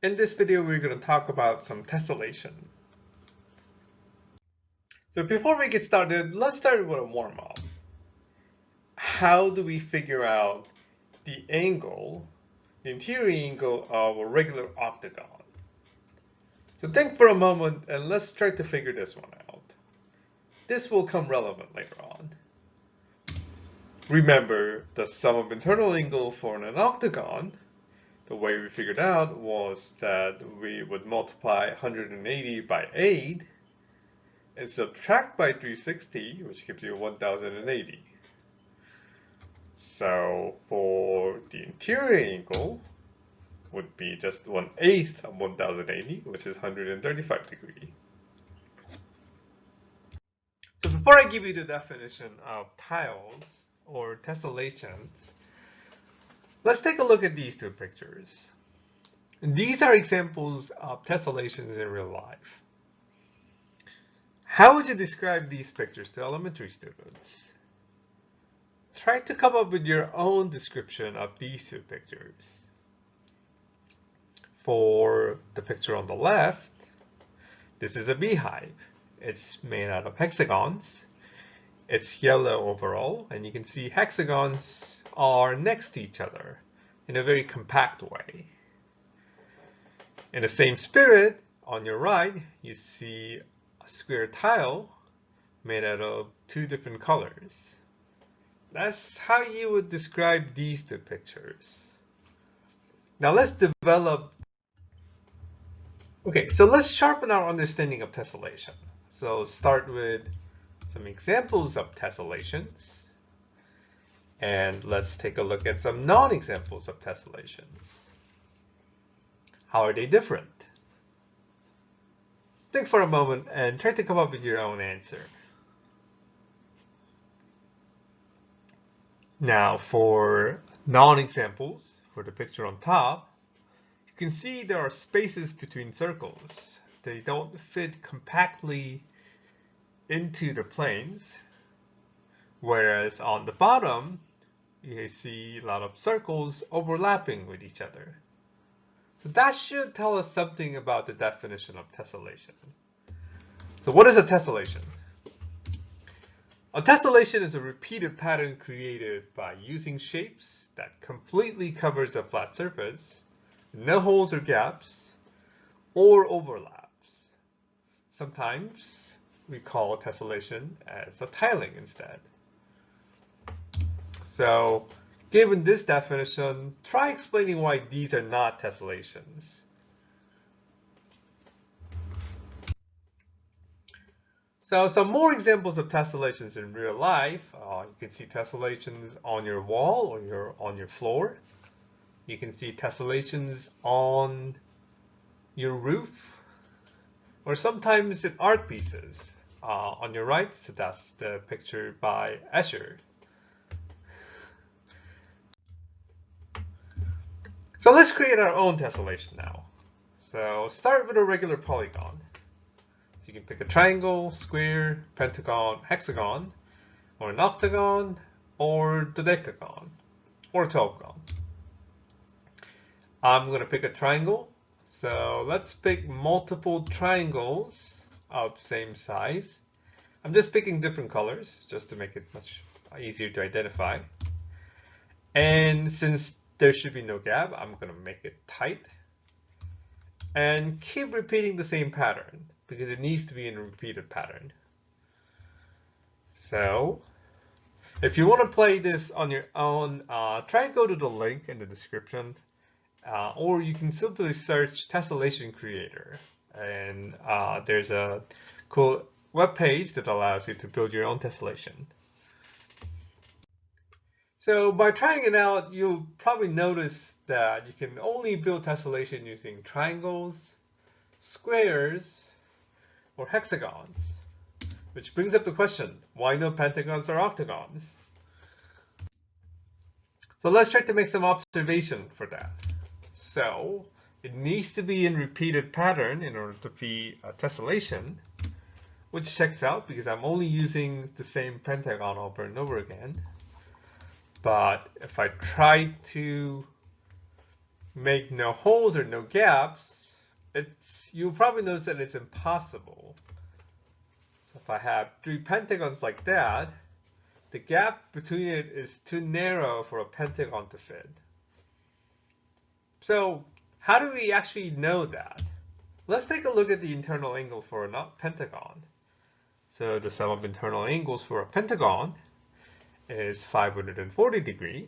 In this video, we're going to talk about some tessellation. So before we get started, let's start with a warm-up. How do we figure out the angle, the interior angle of a regular octagon? So think for a moment and let's try to figure this one out. This will come relevant later on. Remember, the sum of internal angle for an octagon, the way we figured out was that we would multiply 180 by 8 and subtract by 360, which gives you 1080. So for the interior angle would be just 1/8 of 1080, which is 135 degrees. So before I give you the definition of tiles or tessellations, let's take a look at these two pictures. And these are examples of tessellations in real life. How would you describe these pictures to elementary students? Try to come up with your own description of these two pictures. For the picture on the left, this is a beehive. It's made out of hexagons. It's yellow overall, and you can see hexagons are next to each other in a very compact way. In the same spirit, on your right, you see a square tile made out of two different colors. That's how you would describe these two pictures. Now let's develop. Okay, so let's sharpen our understanding of tessellation. So start with some examples of tessellations. And let's take a look at some non-examples of tessellations. How are they different? Think for a moment and try to come up with your own answer. Now for non-examples, for the picture on top, you can see there are spaces between circles. They don't fit compactly into the planes, whereas on the bottom, you see a lot of circles overlapping with each other. So that should tell us something about the definition of tessellation. So what is a tessellation? A tessellation is a repeated pattern created by using shapes that completely covers a flat surface, no holes or gaps, or overlaps. Sometimes we call tessellation as a tiling instead. So, given this definition, try explaining why these are not tessellations. So, some more examples of tessellations in real life. You can see tessellations on your wall or on your floor. You can see tessellations on your roof, or sometimes in art pieces. On your right, so that's the picture by Escher. So let's create our own tessellation now. So start with a regular polygon. So you can pick a triangle, square, pentagon, hexagon, or an octagon, or dodecagon, or 12gon. I'm going to pick a triangle. So let's pick multiple triangles of same size. I'm just picking different colors just to make it much easier to identify. And since there should be no gap, I'm going to make it tight. And keep repeating the same pattern because it needs to be in a repeated pattern. So if you want to play this on your own, try and go to the link in the description. Or you can simply search Tessellation Creator. And there's a cool web page that allows you to build your own tessellation. So by trying it out, you'll probably notice that you can only build tessellation using triangles, squares, or hexagons. Which brings up the question, why no pentagons or octagons? So let's try to make some observation for that. So it needs to be in repeated pattern in order to be a tessellation, which checks out because I'm only using the same pentagon over and over again. But if I try to make no holes or no gaps, you'll probably notice that it's impossible. So if I have 3 pentagons like that, the gap between it is too narrow for a pentagon to fit. So how do we actually know that? Let's take a look at the internal angle for a pentagon. So the sum of internal angles for a pentagon is 540 degrees.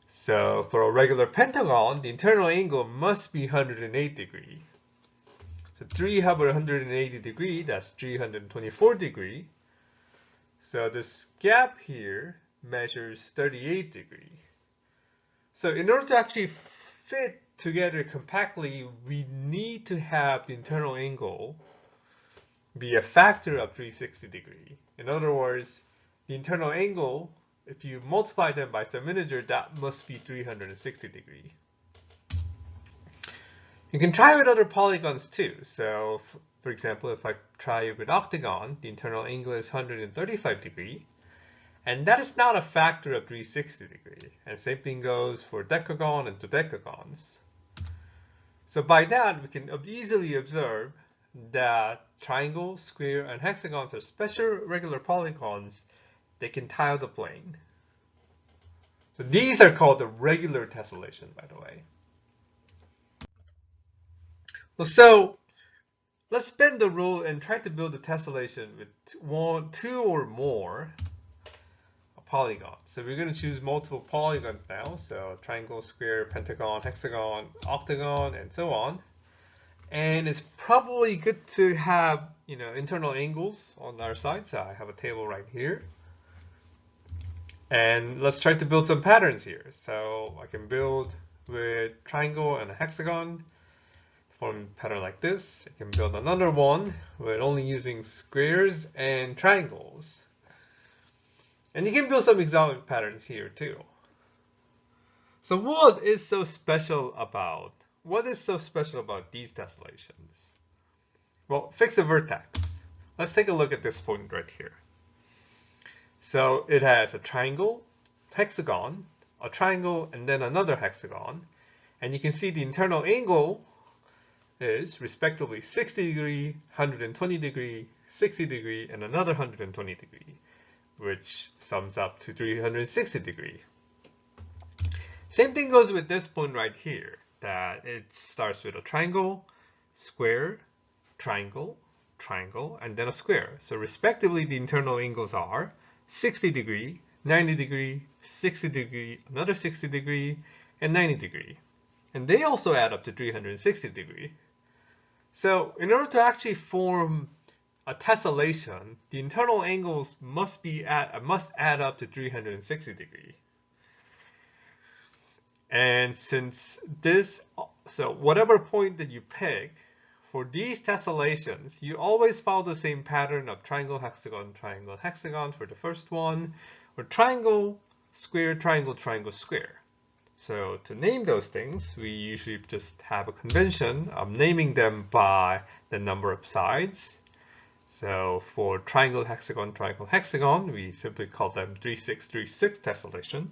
So for a regular pentagon, the internal angle must be 108 degrees. So 3 over 180 degrees, that's 324 degrees. So this gap here measures 38 degrees. So in order to actually fit together compactly, we need to have the internal angle be a factor of 360 degrees. In other words, the internal angle, if you multiply them by some integer, that must be 360 degrees. You can try with other polygons too. So for example, if I try with octagon, the internal angle is 135 degrees. And that is not a factor of 360 degrees. And same thing goes for decagon and dodecagons. So by that, we can easily observe that triangle, square, and hexagons are special regular polygons that can tile the plane. So these are called the regular tessellation, by the way. Well, so let's bend the rule and try to build a tessellation with 2 or more polygons. So we're going to choose multiple polygons now. So triangle, square, pentagon, hexagon, octagon, and so on. And it's probably good to have, internal angles on our side. So I have a table right here. And let's try to build some patterns here. So I can build with triangle and a hexagon, form a pattern like this. I can build another one with only using squares and triangles. And you can build some exotic patterns here too. So what is so special about these tessellations? Well, fix a vertex. Let's take a look at this point right here. So it has a triangle, hexagon, a triangle, and then another hexagon. And you can see the internal angle is respectively 60 degrees, 120 degrees, 60 degrees, and another 120 degrees, which sums up to 360 degrees. Same thing goes with this point right here, that it starts with a triangle, square, triangle, triangle, and then a square. So respectively, the internal angles are 60 degrees, 90 degrees, 60 degrees, another 60 degrees, and 90 degrees. And they also add up to 360 degrees. So in order to actually form a tessellation, the internal angles must add up to 360 degrees. And so whatever point that you pick, for these tessellations, you always follow the same pattern of triangle, hexagon for the first one, or triangle, square, triangle, triangle, square. So to name those things, we usually just have a convention of naming them by the number of sides. So for triangle, hexagon, we simply call them 3636 tessellation.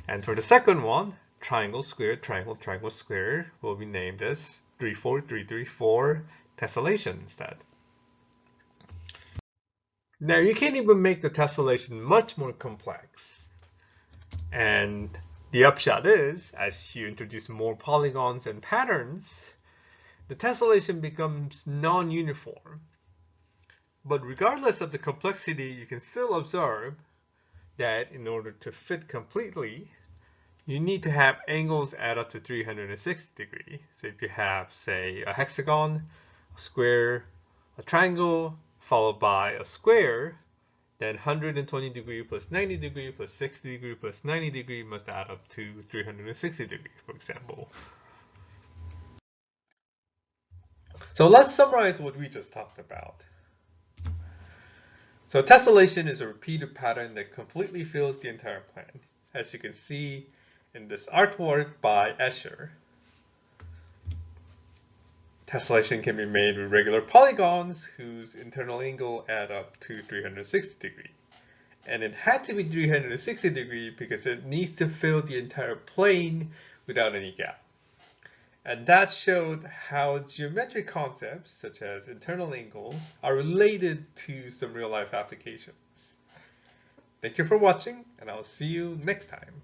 And for the second one, triangle, square, triangle, square, will be named as 34334 tessellation instead. Now you can even make the tessellation much more complex. And the upshot is, as you introduce more polygons and patterns, the tessellation becomes non-uniform. But regardless of the complexity, you can still observe that in order to fit completely, you need to have angles add up to 360 degrees. So if you have, say, a hexagon, a square, a triangle, followed by a square, then 120 degrees plus 90 degrees plus 60 degrees plus 90 degrees must add up to 360 degrees, for example. So let's summarize what we just talked about. So tessellation is a repeated pattern that completely fills the entire plane, as you can see in this artwork by Escher. Tessellation can be made with regular polygons whose internal angle add up to 360 degrees. And it had to be 360 degrees because it needs to fill the entire plane without any gap. And that showed how geometric concepts, such as internal angles, are related to some real-life applications. Thank you for watching, and I'll see you next time.